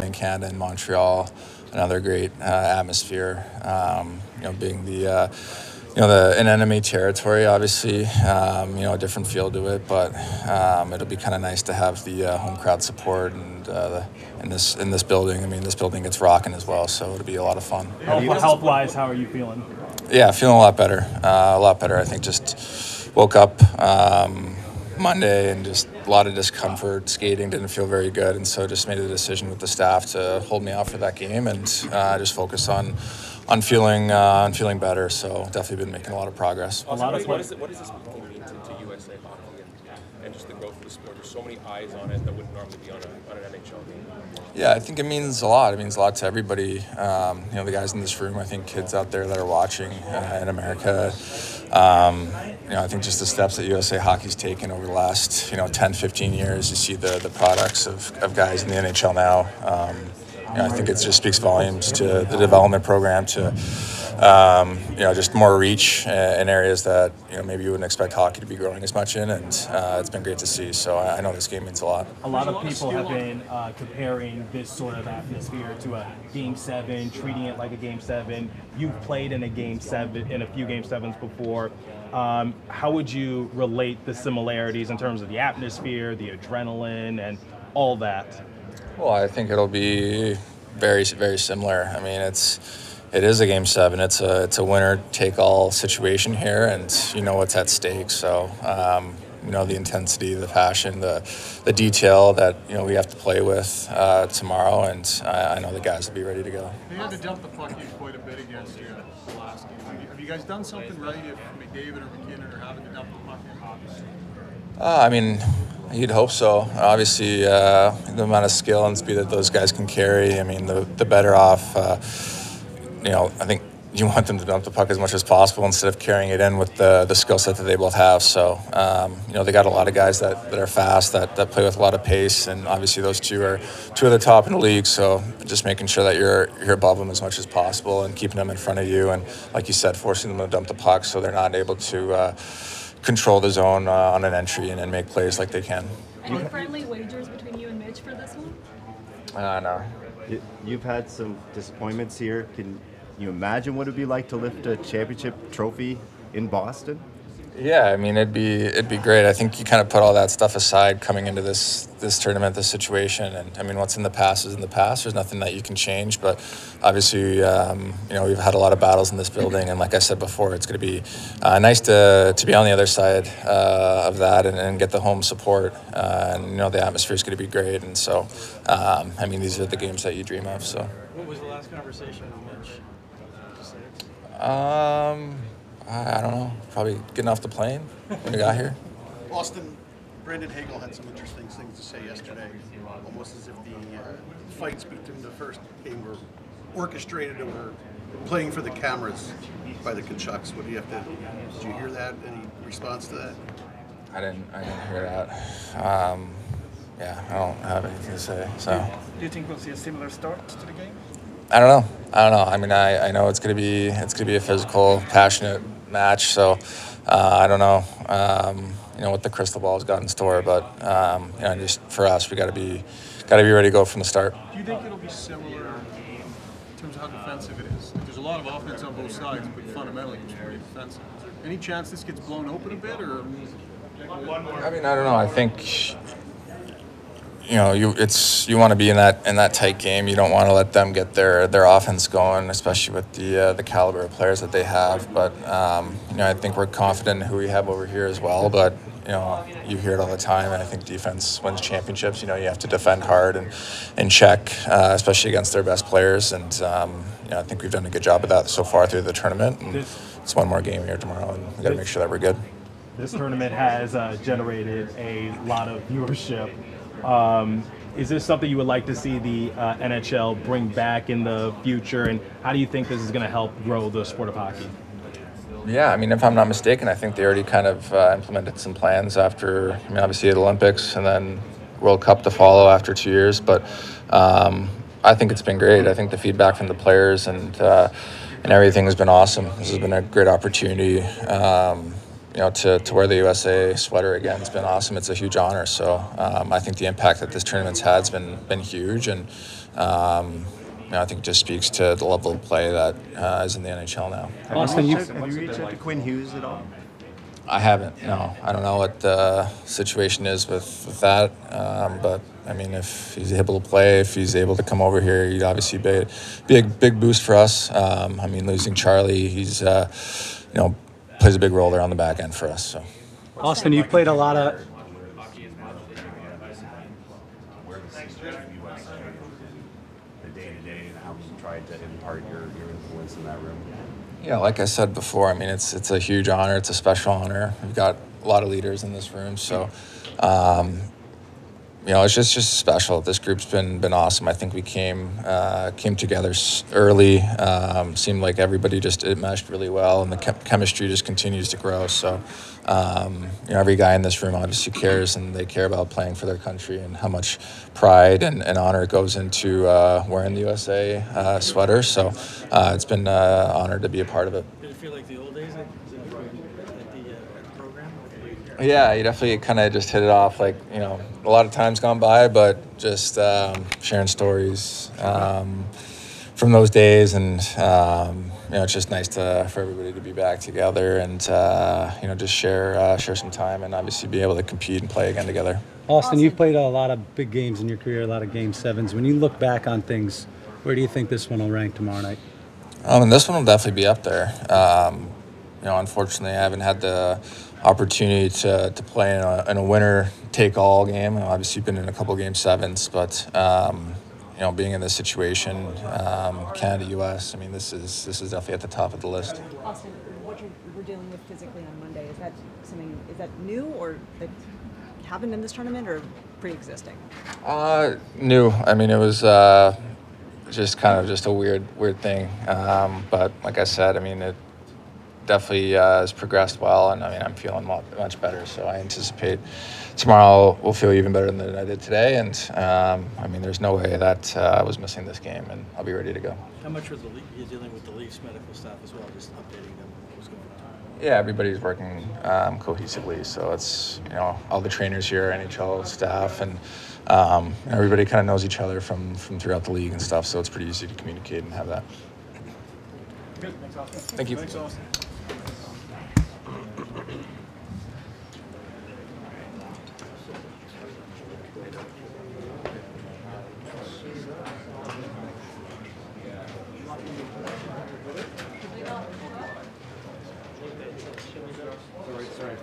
in Canada and Montreal, another great atmosphere. Being an enemy territory, obviously, a different feel to it, but it'll be kind of nice to have the home crowd support and in this building. I mean, this building gets rocking as well, so it'll be a lot of fun. Health-wise, how are you feeling? Yeah, feeling a lot better. I think just woke up Monday and just a lot of discomfort. Skating didn't feel very good, and so just made a decision with the staff to hold me off for that game and just focus on feeling better. So definitely been making a lot of progress. What does this mean to USA hockey and just the growth of the sport? There's so many eyes on it that wouldn't normally be on an NHL game. Yeah, I think it means a lot. It means a lot to everybody. The guys in this room, I think kids out there that are watching in America. I think just the steps that USA Hockey's taken over the last 10, 15 years. You see the products of guys in the NHL now. I think it just speaks volumes to the development program, to just more reach in areas that maybe you wouldn't expect hockey to be growing as much in, and it's been great to see. So I know this game means a lot. A lot of people have been comparing this sort of atmosphere to a Game 7, treating it like a Game 7. You've played in a Game 7, in a few Game 7s before. How would you relate the similarities in terms of the atmosphere, the adrenaline, and all that? Well, I think it'll be very, very similar. I mean, it is a Game 7. It's a winner-take-all situation here, and you know what's at stake. So, the intensity, the passion, the detail that we have to play with tomorrow, and I know the guys will be ready to go. They had to dump the puck in quite a bit against you the last game. Have you guys done something right if McDavid or McKinnon are having to dump the puck in? You'd hope so. Obviously, the amount of skill and speed that those guys can carry, the better off. I think you want them to dump the puck as much as possible instead of carrying it in with the skill set that they both have. So, they got a lot of guys that are fast, that play with a lot of pace, and obviously those two are two of the top in the league. So, just making sure that you're above them as much as possible and keeping them in front of you, and like you said, forcing them to dump the puck so they're not able to control the zone on an entry and make plays like they can. Any friendly wagers between you and Mitch for this one? No. You've had some disappointments here. Can you imagine what it'd be like to lift a championship trophy in Boston? Yeah, it'd be great. I think you kind of put all that stuff aside coming into this tournament, this situation, and what's in the past is in the past. There's nothing that you can change, but obviously, we've had a lot of battles in this building, and like I said before, it's going to be nice to be on the other side of that and get the home support, and the atmosphere is going to be great, and so, these are the games that you dream of. So. What was the last conversation with Mitch? I don't know. Probably getting off the plane when we got here. Auston, Brendan Hagel had some interesting things to say yesterday, almost as if the fights between the first game were orchestrated or were playing for the cameras by the Kachucks. What do you have to? Did you hear that? Any response to that? I didn't hear that. I don't have anything to say. So. Do you think we'll see a similar start to the game? I don't know. I know it's gonna be a physical, passionate match. So I don't know. What the crystal ball's got in store, but just for us, we gotta be ready to go from the start. Do you think it'll be similar in terms of how defensive it is? There's a lot of offense on both sides, but fundamentally it's very defensive. Any chance this gets blown open a bit, or? I don't know. I think. You want to be in that tight game. You don't want to let them get their offense going, especially with the caliber of players that they have. But I think we're confident in who we have over here as well. But you hear it all the time, and I think defense wins championships. You have to defend hard and check, especially against their best players. And I think we've done a good job of that so far through the tournament. And it's one more game here tomorrow, and we got to make sure that we're good. This tournament has generated a lot of viewership. Is this something you would like to see the NHL bring back in the future, and how do you think this is going to help grow the sport of hockey? Yeah, if I'm not mistaken, I think they already kind of implemented some plans after, obviously the Olympics and then World Cup to follow after 2 years. But I think it's been great. I think the feedback from the players and everything has been awesome. This has been a great opportunity. to wear the USA sweater again has been awesome. It's a huge honor. So I think the impact that this tournament's had has been huge, and I think it just speaks to the level of play that is in the NHL now. Auston, have you reached out to Quinn Hughes at all? I haven't. No, I don't know what the situation is with that. But I mean, if he's able to play, if he's able to come over here, he'd obviously be a big boost for us. I mean, losing Charlie, he's plays a big role there on the back end for us. So, Auston, you've played a lot of. The day-to-day and how you tried to impart your influence in that room. yeah, like I said before, I mean, it's a huge honor. It's a special honor. We've got a lot of leaders in this room, so. It's just special. This group's been awesome. I think we came together early. Seemed like everybody it meshed really well, and the chemistry just continues to grow. So, every guy in this room obviously cares, and they care about playing for their country and how much pride and honor goes into wearing the USA sweater. So, it's been an honor to be a part of it. Did it feel like the old days at the program? Yeah, you definitely kind of just hit it off. Like, a lot of time's gone by, but just sharing stories from those days, and it's just nice for everybody to be back together and just share some time and obviously be able to compete and play again together. Auston, you've played a lot of big games in your career, a lot of Game 7s. When you look back on things, where do you think this one will rank tomorrow night? And this one will definitely be up there. Unfortunately, I haven't had the opportunity to play in a winner-take-all game. I've obviously been in a couple Game 7s, but being in this situation, Canada, U.S., I mean, this is definitely at the top of the list. Auston, what you were dealing with physically on Monday, is that new or that happened in this tournament or pre-existing? New. I mean, it was just a weird thing. But like I said, I mean, it definitely has progressed well, and I mean, I'm feeling much better. So I anticipate tomorrow will feel even better than I did today. And I mean, there's no way that I was missing this game, and I'll be ready to go. How much was you dealing with the Leafs medical staff as well, just updating them what was going on? Yeah, everybody's working cohesively. So it's all the trainers here, NHL staff, and everybody kind of knows each other from throughout the league and stuff. So it's pretty easy to communicate and have that. Thank you. Thanks, Auston. Sorry.